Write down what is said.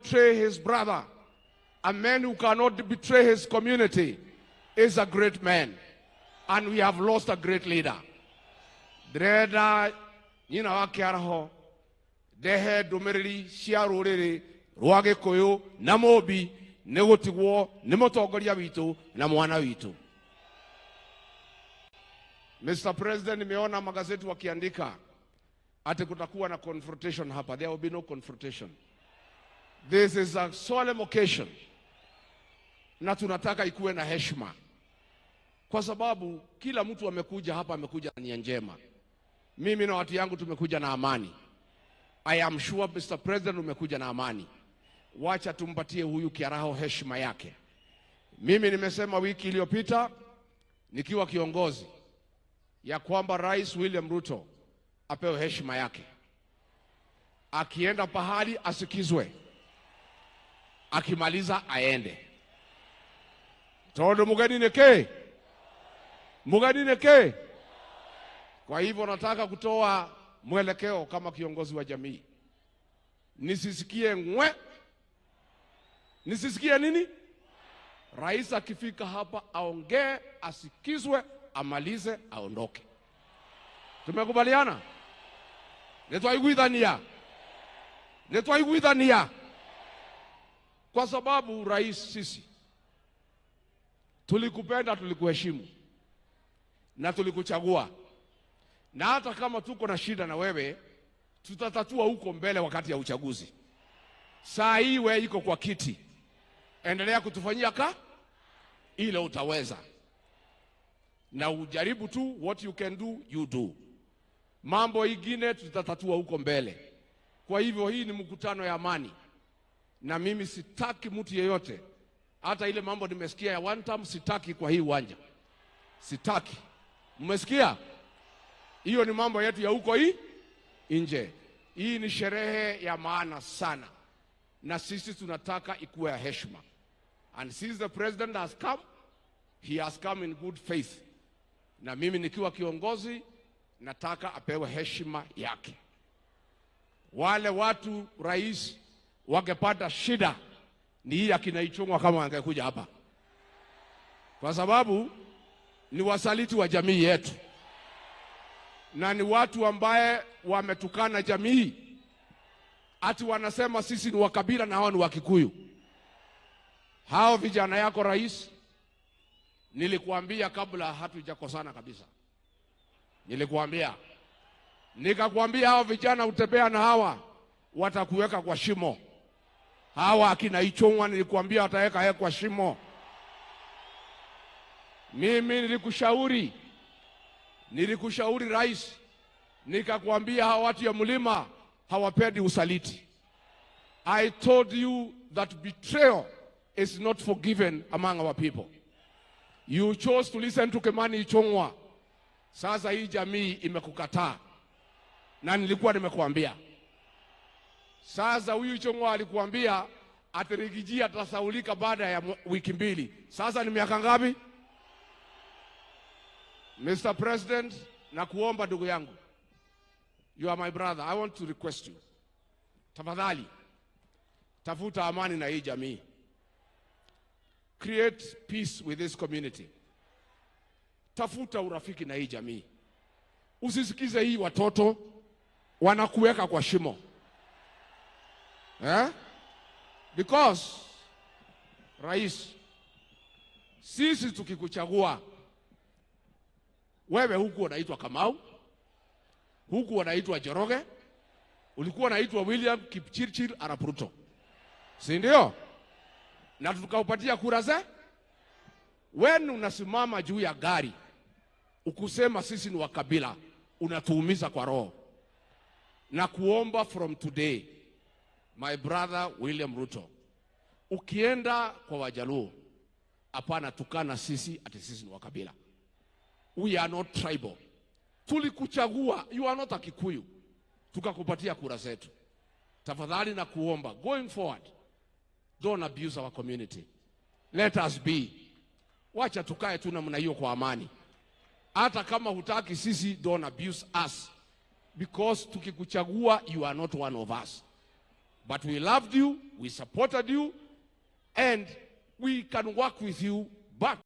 betray his brother, a man who cannot betray his community, is a great man. And we have lost a great leader. Dreda, wakiaraho, dehe domerili, shiarorere, ruage koyo, namobi, negotiwo, nemotogoria witu, na mwana witu. Mr. President, nimeona magazeti wakiandika ati kutakuwa na confrontation hapa. There will be no confrontation. This is a solemn occasion. Na tunataka ikuwe na heshima. Kwa sababu kila mtu amekuja hapa amekuja na nia njema. Mimi na watu yangu tumekuja na amani. I am sure Mr. President umekuja na amani. Wacha tumpatie huyu Kiaraho heshima yake. Mimi nimesema wiki iliyopita nikiwa kiongozi ya kwamba Rais William Ruto apewe heshima yake. Akienda pahali asikizwe. Akimaliza aende. Todo mugani neke? Mugani neke? Kwa hivyo nataka kutoa mwelekeo kama kiongozi wa jamii. Nisisikie ngwe. Nisisikie nini? Rais akifika hapa aongee, asikizwe, amalize, aondoke. Tumekubaliana? Netwaiguithania. Kwa sababu rais, sisi tulikupenda, tulikuheshimu na tulikuchagua. Na hata kama tuko na shida na wewe, tutatatua huko mbele wakati ya uchaguzi. Saa hii wewe iko kwa kiti, endelea kutufanyia ile utaweza. Na ujaribu tu, what you can do, you do. Mambo ingine tutatatua huko mbele. Kwa hivyo hii ni mkutano ya amani. Na mimi sitaki mtu yeyote, hata ile mambo nimesikia ya one time, sitaki kwa hii uwanja. Sitaki. Mmesikia? Hiyo ni mambo yetu ya huko nje. Hii ni sherehe ya maana sana. Na sisi tunataka ikuwe ya heshima. And since the president has come, he has come in good faith. Na mimi nikiwa kiongozi, nataka apewe heshima yake. Wale watu rais wangepata shida ni hii akina Ichung'wa kama angekuja hapa. Kwa sababu ni wasaliti wa jamii yetu. Na ni watu ambaye wametukana jamii. Ati wanasema sisi ni wakabila na hao ni Wakikuyu. Hao vijana yako rais, nilikuambia kabla hatujakosana kabisa. Nikakwambia hao vijana utembea na hawa watakuweka kwa shimo. Hawa akina Ichung'wa nilikuambia wataweka kwa shimo. Mimi nilikushauri rais, nikakwambia hawa watu ya mlima hawapendi usaliti. I told you that betrayal is not forgiven among our people. You chose to listen to Kimani Ichung'wa. Sasa hii jamii imekukataa. Na nilikuwa nimekuambia. Sasa huyu Ichung'wa alikuambia atirigijia atasaulika baada ya wiki 2. Sasa ni miaka ngapi? Mr. President, nakuomba ndugu yangu. You are my brother. I want to request you. Tafadhali, tafuta amani na hii jamii. Create peace with this community. Tafuta urafiki na hii jamii. Usisikize hii watoto wanakuweka kwa shimo. Because rais, sisi tukikuchagua, wewe huku unaitwa Kamau, huku unaitwa Njoroge, ulikuwa unaitwa William Kipchirchir Arap Ruto. Si ndio? Na tukaupatia kura ze. Wewe unasimama juu ya gari ukusema sisi ni wakabila, unatuumiza kwa roho. Na kuomba from today, my brother William Ruto, ukienda kwa Wajaluo, hapana tukana sisi ati sisi ni wakabila. We are not tribal. Tulikuchagua, you are not a Kikuyu. Tukakupatia kura zetu. Tafadhali na kuomba, going forward, don't abuse our community. Let us be. Wacha tukae tu namna hiyo kwa amani. Hata kama hutaki sisi, don't abuse us. Because tukikuchagua, you are not one of us. but we loved you, we supported you, and we can work with you back.